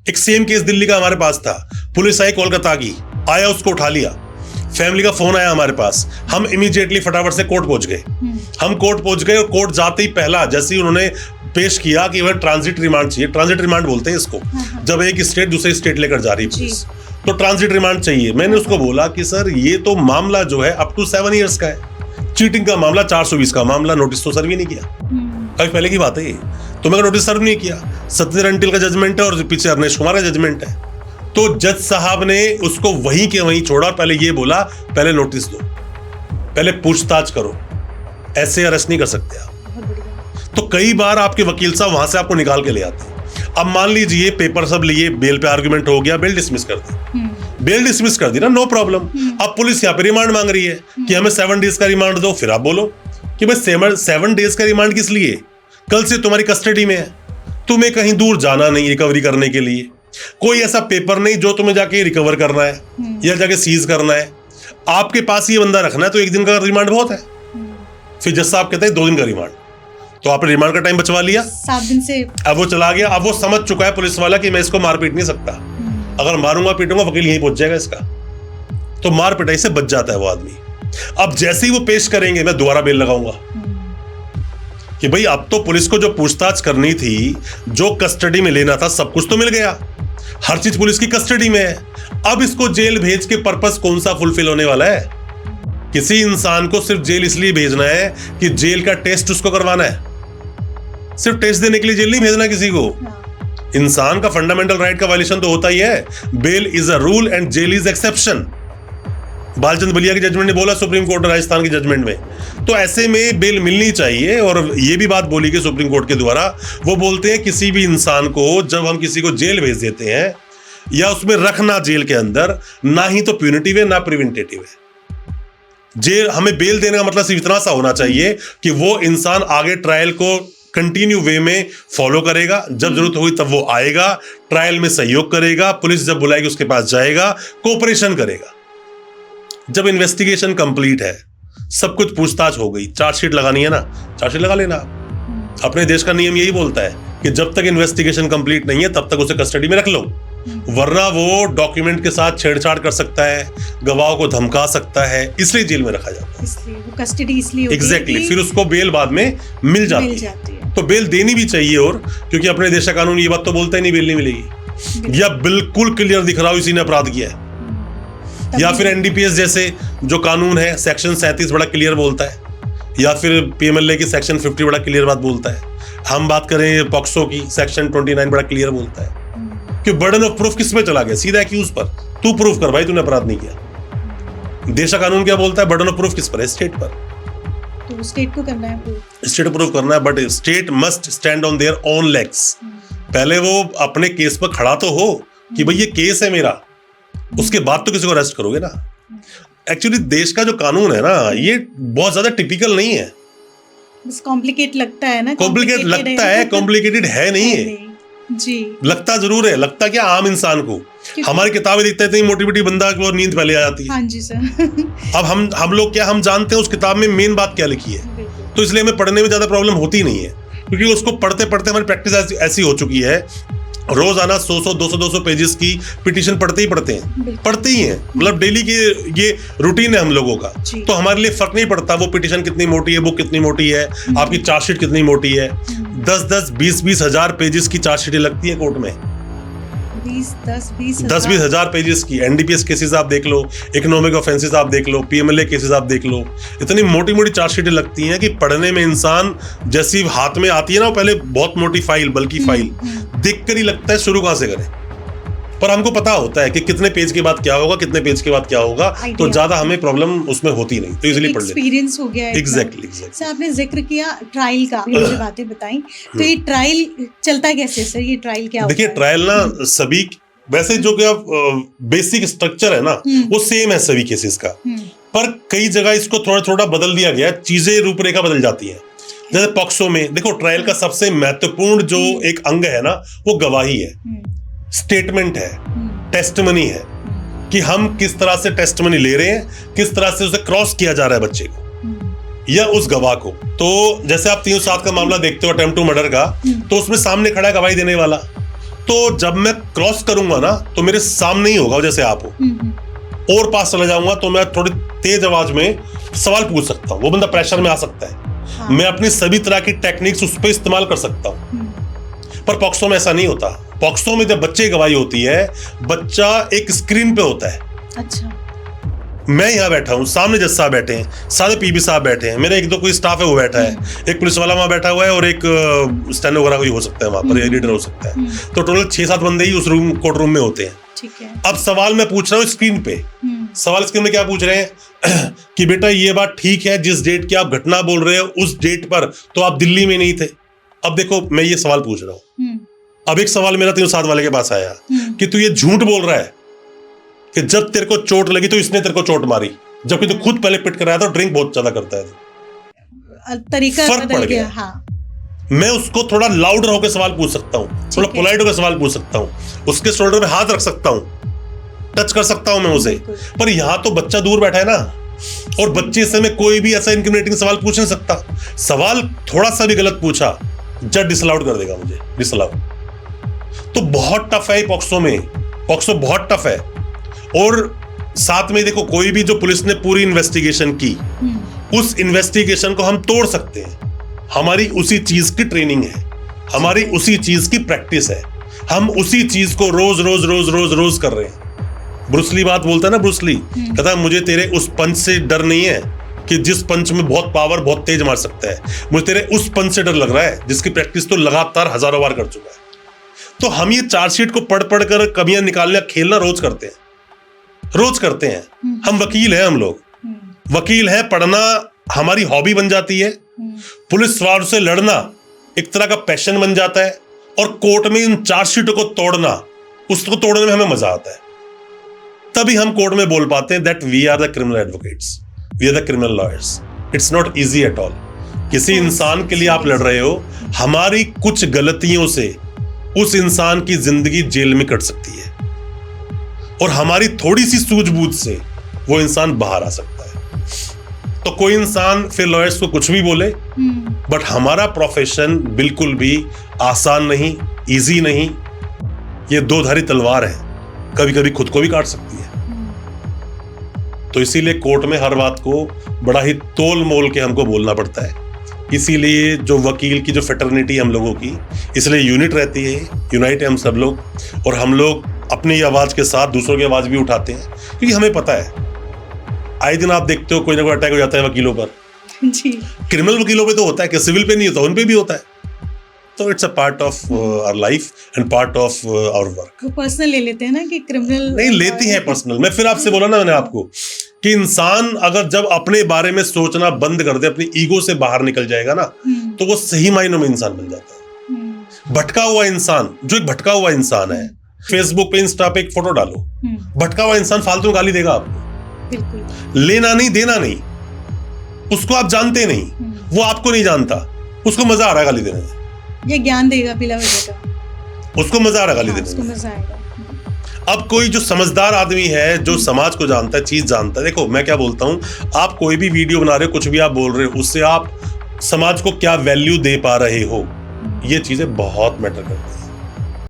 एक same case Delhi का हमारे पास था, पुलिस आई कोलकाता की, आया उसको उठा लिया, फैमिली का फोन आया हमारे पास, हम इमीडिएटली फटाफट से कोर्ट पहुंच गए। हम कोर्ट पहुंच गए और कोर्ट जाते ही पहला जैसे ही उन्होंने पेश किया कि वह ट्रांजिट रिमांड चाहिए, ट्रांजिट रिमांड बोलते हैं इसको, जब एक स्टेट दूसरे स्टेट लेकर जा रही है पुलिस, तो ट्रांजिट रिमांड चाहिए। मैंने उसको बोला कि सर ये तो मामला जो है अप टू 7 इयर्स का है, चीटिंग का मामला 420 का मामला, नोटिस तो सर्व ही नहीं किया। अभी पहले की बात है ये, तो मैंने नोटिस सर्व नहीं किया। सत्येंद्र अंटिल का जजमेंट है और पीछे अरनेश कुमार का जजमेंट है, तो जज साहब ने उसको वहीं के वहीं छोड़ा। पहले ये बोला पहले नोटिस दो, पहले पूछताछ करो, ऐसे अरेस्ट नहीं कर सकते आप। तो कई बार आपके वकील साहब वहां से आपको निकाल के ले आते हैं। अब मान लीजिए पेपर सब लिए, बेल पे आर्गुमेंट हो गया, बेल डिसमिस कर दी, बेल डिसमिस कर दी ना, नो प्रॉब्लम। अब पुलिस यहाँ पे रिमांड मांग रही है कि हमें 7 डेज का रिमांड दो, फिर आप बोलो कि भाई 7 डेज का रिमांड किस लिए, कल से तुम्हारी कस्टडी में है, तुम्हें कहीं दूर जाना नहीं रिकवरी करने के लिए, कोई ऐसा पेपर नहीं जो तुम्हें जाके रिकवर करना है या जाके सीज करना है, आपके पास ये बंदा रखना है, तो 1 दिन का रिमांड बहुत है। फिर जज साहब कहते हैं 2 दिन का रिमांड, तो आपने रिमांड का टाइम बचवा लिया, 7 दिन से अब वो चला गया। अब वो समझ चुका है पुलिस वाला कि मैं इसको मार पीट नहीं सकता, अगर मारूंगा पीटूंगा वकील यहीं पहुंच जाएगा इसका, तो मार पिटाई से बच जाता है वो आदमी। अब जैसे ही वो पेश करेंगे मैं दोबारा बेल लगाऊंगा कि भाई अब तो पुलिस को जो पूछताछ करनी थी, जो कस्टडी में लेना था, सब कुछ तो मिल गया, हर चीज पुलिस की कस्टडी में है। अब इसको जेल भेज के पर्पस कौन सा फुलफिल होने वाला है? किसी इंसान को सिर्फ जेल इसलिए भेजना है कि जेल का टेस्ट उसको करवाना है, सिर्फ टेस्ट देने के लिए जेल नहीं भेजना किसी को। इंसान का फंडामेंटल राइट का वायलेशन तो होता ही है। Bail is a rule and jail is exception, Balchand Baliya की जजमेंट ने बोला सुप्रीम कोर्ट राजस्थान की जजमेंट में। तो ऐसे में बेल मिलनी चाहिए। और ये भी बात बोली गई सुप्रीम कोर्ट के द्वारा, वो बोलते हैं किसी भी इंसान को जब हम किसी को जेल भेज देते हैं या उसमें रखना जेल के अंदर, ना ही तो प्यूनिटिव है ना प्रिवेंटेटिव है। जेल हमें बेल देने का मतलब सिर्फ इतना सा होना चाहिए कि वो इंसान आगे ट्रायल को कंटिन्यू वे में फॉलो करेगा, जब जरूरत होगी तब वो आएगा, ट्रायल में सहयोग करेगा, पुलिस जब बुलाएगी उसके पास जाएगा, कोऑपरेशन करेगा। जब इन्वेस्टिगेशन कंप्लीट है, सब कुछ पूछताछ हो गई, चार्जशीट लगानी है ना, चार्जशीट लगा लेना। अपने देश का नियम यही बोलता है कि जब तक इन्वेस्टिगेशन कंप्लीट नहीं है तब तक उसे कस्टडी में रख लो, वरना वो डॉक्यूमेंट के साथ छेड़छाड़ कर सकता है, गवाहों को धमका सकता है, इसलिए जेल में रखा जाता है। इसलिए वो कस्टडी इसलिए होती है एग्जैक्टली, कि फिर उसको बेल बाद में मिल जाती है। तो बेल देनी भी चाहिए, और क्योंकि अपने देश का कानून ये बात तो बोलता ही नहीं बेल नहीं मिलेगी, या बिल्कुल क्लियर दिख रहा हो इसी ने अपराध किया है, या फिर एनडीपीएस जैसे जो कानून है सेक्शन 37 बड़ा क्लियर बोलता है, या फिर पीएमएलए की सेक्शन 50 बड़ा क्लियर बात बोलता है। हम बात करें पॉक्सो की, सेक्शन 29 बड़ा क्लियर बोलता है कि बर्डन ऑफ प्रूफ किस पे चला गया, सीधा एक्यूज पर, तू प्रूफ कर भाई तूने अपराध नहीं किया। देश का कानून क्या बोलता है, बर्डन ऑफ प्रूफ किस पर है, स्टेट पर, तो स्टेट को करना है, स्टेट प्रूफ करना है, but state must stand on their own legs. पहले वो अपने केस पर खड़ा तो हो कि भाई ये केस है मेरा, उसके बाद तो किसी को अरेस्ट करोगे ना। एक्चुअली देश का जो कानून है ना, ये बहुत ज्यादा टिपिकल नहीं है, बस कॉम्प्लिकेट लगता है ना, कॉम्प्लिकेट लगता है, कॉम्प्लिकेटेड है नहीं है जी, लगता जरूर है। लगता क्या आम इंसान को, हमारी किताबें देखते हैं मोटी मोटी बंदा को नींद पहले आ जाती है। हाँ जी सर। अब हम लोग क्या, हम जानते हैं उस किताब में मेन बात क्या लिखी है, तो इसलिए हमें पढ़ने में ज्यादा प्रॉब्लम होती नहीं है, क्योंकि उसको पढ़ते पढ़ते हमारी प्रैक्टिस ऐसी हो चुकी है, रोजाना 100 200 पेजेस की पिटीशन पढ़ते ही हैं, मतलब डेली की ये रूटीन है हम लोगों का। तो हमारे लिए फर्क नहीं पड़ता वो पिटीशन कितनी मोटी है, बुक कितनी मोटी है, आपकी चार्जशीट कितनी मोटी है। 10 20 हजार पेजेस की चार्जशीटें लगती है कोर्ट में, 10-20 हजार पेजेस की। एनडीपीएस केसेस आप देख लो, इकोनॉमिक ऑफेंसेस आप देख लो, पीएमएलए केसेस आप देख लो, इतनी मोटी मोटी चार्जशीटें लगती हैं कि पढ़ने में इंसान जैसी हाथ में आती है ना, पहले बहुत मोटी फाइल, बल्कि फाइल देखकर ही लगता है शुरू कहां से करें। पर हमको पता होता है कि कितने पेज के बाद क्या होगा, कितने पेज के बाद क्या होगा, तो ज्यादा हमें प्रॉब्लम उसमें होती नहीं, तो इजीली पढ़ लेते हैं। एक्सपीरियंस हो गया है। एग्जैक्टली। सर आपने जिक्र किया ट्रायल का, मुझे बातें बताई, तो ये ट्रायल चलता कैसे सर, ये ट्रायल क्या होता है? देखिए ट्रायल ना सभी, वैसे जो क्या बेसिक स्ट्रक्चर है ना वो सेम है सभी केसेस का, पर कई जगह इसको थोड़ा थोड़ा बदल दिया गया, चीजें रूपरेखा बदल जाती है। जैसे पॉक्सो में देखो, ट्रायल का सबसे महत्वपूर्ण जो एक अंग है ना, वो गवाही है, स्टेटमेंट है, टेस्टमनी है, कि हम किस तरह से टेस्टमनी ले रहे हैं, किस तरह से उसे क्रॉस किया जा रहा है बच्चे को या उस गवाह को। तो जैसे आप 307 का मामला देखते हो, अटेम्प्ट टू मर्डर का, तो उसमें सामने खड़ा है गवाही देने वाला, तो जब मैं क्रॉस करूंगा ना तो मेरे सामने ही होगा जैसे आप हो, और पास चला जाऊंगा तो मैं थोड़ी तेज आवाज में सवाल पूछ सकता हूँ, वो बंदा प्रेशर में आ सकता है। हाँ। मैं अपनी सभी तरह की टेक्निक्स उस पर इस्तेमाल कर सकता हूँ। पर पॉक्सो में ऐसा नहीं होता। पॉक्सो में जब बच्चे की गवाही होती है, बच्चा एक स्क्रीन पे होता है। अच्छा। मैं यहाँ बैठा हूँ, सामने जज साहब बैठे हैं, सारे पीबी साहब बैठे हैं, मेरा एक दो कोई स्टाफ है वो बैठा है, एक पुलिस वाला वहाँ बैठा हुआ है और एक स्टेनो वगैरह कोई हो सकता है वहाँ पर, एडिटर हो सकता है। तो टोटल 6-7 बंदे ही उस कोर्ट रूम में होते हैं। ठीक है। अब सवाल मैं पूछ रहा हूँ स्क्रीन पे। सवाल स्क्रीन में क्या पूछ रहे हैं कि बेटा ये बात ठीक है, जिस डेट की आप घटना बोल रहे हो उस डेट पर तो आप दिल्ली में नहीं थे। अब देखो मैं ये सवाल पूछ रहा हूँ। अब एक सवाल मेरा 307 वाले के पास आया कि तू ये झूठ बोल रहा है कि जब तेरे को चोट लगी तो इसने तेरे को चोट मारी, जबकि तू खुद पहले पिट कर आया था, ड्रिंक बहुत ज्यादा करता है। तरीका फर्क बदल पड़ गया। गया। हाँ। मैं उसको थोड़ा लाउडर होकर सवाल पूछ सकता हूँ, थोड़ा पोलाइट होकर सवाल पूछ सकता हूँ, उसके शोल्डर पे हाथ रख सकता हूँ, टच कर सकता हूँ मैं उसे। पर यहाँ तो बच्चा दूर बैठा है ना, और बच्चे से मैं कोई भी ऐसा इंक्रिमिनेटिंग सवाल पूछ नहीं सकता। सवाल थोड़ा सा भी गलत पूछा, जज डिसअलाउड कर देगा मुझे, डिसअलाउ। तो बहुत टफ है पॉक्सो में, पॉक्सो बहुत टफ है। और साथ में देखो, कोई भी जो पुलिस ने पूरी इन्वेस्टिगेशन की, उस इन्वेस्टिगेशन को हम तोड़ सकते हैं। हमारी उसी चीज की ट्रेनिंग है, हमारी उसी चीज की प्रैक्टिस है, हम उसी चीज को रोज रोज रोज रोज रोज कर रहे हैं। ब्रूसली बात बोलता है ना, ब्रूसली कहता है मुझे तेरे उस पंच से डर नहीं है कि जिस पंच में बहुत पावर बहुत तेज मार सकता है, मुझे तेरे उस पंच से डर लग रहा है जिसकी प्रैक्टिस तो लगातार हजारों बार कर चुका है। तो हम ये चार्जशीट को पढ़ पढ़ कर कमियां निकालने खेलना रोज करते हैं, रोज करते हैं। हम वकील हैं, हम लोग वकील हैं, पढ़ना हमारी हॉबी बन जाती है, पुलिस वालों से लड़ना एक तरह का पैशन बन जाता है, और कोर्ट में इन चार्जशीटों को तोड़ना, उसको तोड़ने में हमें मजा आता है। तभी हम कोर्ट में बोल पाते हैं that we are the criminal advocates, we are the criminal lawyers. It's not easy at all. किसी इंसान के लिए आप लड़ रहे हो, हमारी कुछ गलतियों से उस इंसान की जिंदगी जेल में कट सकती है, और हमारी थोड़ी सी सूझबूझ से वो इंसान बाहर आ सकता है। तो कोई इंसान फिर लॉयर्स को कुछ भी बोले, बट हमारा प्रोफेशन बिल्कुल भी आसान नहीं, इजी नहीं। ये दो धारी तलवार है, कभी कभी खुद को भी काट सकती है। तो इसीलिए कोर्ट में हर बात को बड़ा ही तोल मोल के हमको बोलना पड़ता है। इसीलिए जो वकील की जो फेटर्निटी हम लोगों की, इसलिए यूनिट रहती है, यूनाइट है हम सब लोग, और हम लोग अपनी आवाज के साथ दूसरों की आवाज भी उठाते हैं, क्योंकि हमें पता है आए दिन आप देखते हो कोई ना कोई अटैक हो जाता है वकीलों पर। जी। क्रिमिनल वकीलों पे तो होता है, कि सिविल पे नहीं होता, उन पे भी होता है। तो it's a part of our life and part of our work. वो पर्सनल ले लेते हैं ना कि क्रिमिनल नहीं लेती है पर्सनल। मैं फिर आपसे बोला ना मैंने आपको कि इंसान अगर जब अपने बारे में सोचना बंद कर दे, अपनी ईगो से बाहर निकल जाएगा ना, तो वो सही मायनों में इंसान बन जाता है। भटका हुआ इंसान, जो एक भटका हुआ इंसान है, फेसबुक पे इंस्टा पे एक फोटो डालो, भटका हुआ इंसान फालतू गाली देगा आपको। बिल्कुल। लेना नहीं देना नहीं, उसको आप जानते नहीं, वो आपको नहीं जानता, उसको मजा आ रहा है गाली देने में। ये ज्ञान देगा बिला वजह का, उसको मजा आ रहा है गाली देने उसको में। मजा आएगा। अब कोई जो समझदार आदमी है, जो समाज को जानता है, चीज जानता है, देखो मैं क्या बोलता हूं, आप कोई भी वीडियो बना रहे हो, कुछ भी आप बोल रहे हो, उससे आप समाज को क्या वैल्यू दे पा रहे हो, ये चीजें बहुत मैटर करती है।